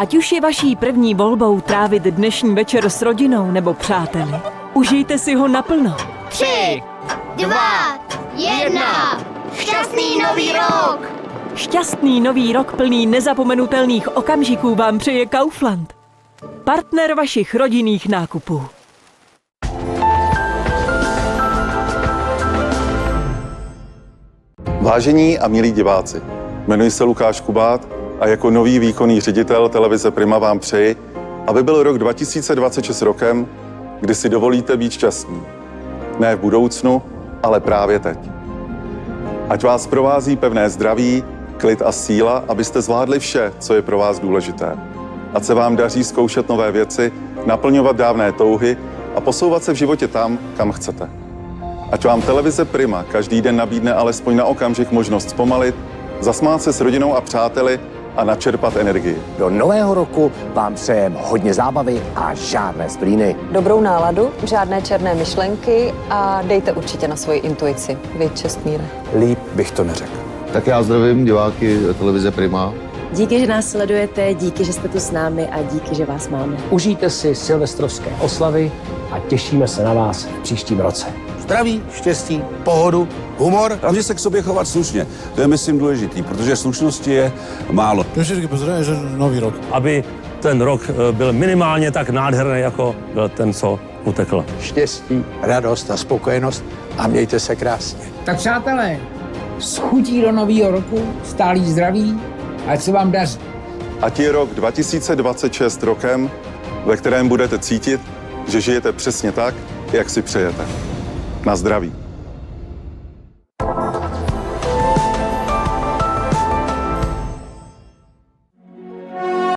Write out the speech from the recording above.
Ať už je vaší první volbou trávit dnešní večer s rodinou nebo přáteli, užijte si ho naplno. 3, 2, 1. Šťastný nový rok! Šťastný nový rok plný nezapomenutelných okamžiků vám přeje Kaufland. Partner vašich rodinných nákupů. Vážení a milí diváci, jmenuji se Lukáš Kubát a jako nový výkonný ředitel televize Prima vám přeji, aby byl rok 2026 rokem, kdy si dovolíte být šťastní. Ne v budoucnu, ale právě teď. Ať vás provází pevné zdraví, klid a síla, abyste zvládli vše, co je pro vás důležité. Ať se vám daří zkoušet nové věci, naplňovat dávné touhy a posouvat se v životě tam, kam chcete. Ať vám televize Prima každý den nabídne alespoň na okamžik možnost zpomalit, zasmát se s rodinou a přáteli a načerpat energii. Do nového roku vám přejem hodně zábavy a žádné splíny. Dobrou náladu, žádné černé myšlenky a dejte určitě na svoji intuici. Vy, Čestmíre. Líp bych to neřekl. Tak já zdravím diváky televize Prima. Díky, že nás sledujete, díky, že jste tu s námi a díky, že vás máme. Užijte si silvestrovské oslavy a těšíme se na vás v příštím roce. Zdraví, štěstí, pohodu, humor. Hlavně se k sobě chovat slušně. To je, myslím, důležitý, protože slušnosti je málo. Všechny pozdravím, že nový rok. Aby ten rok byl minimálně tak nádherný, jako byl ten, co utekl. Štěstí, radost a spokojenost a mějte se krásně. Tak přátelé, s chutí do nového roku, stálý zdraví, ať se vám daří. Ať je rok 2026 rokem, ve kterém budete cítit, že žijete přesně tak, jak si přejete. Na zdraví.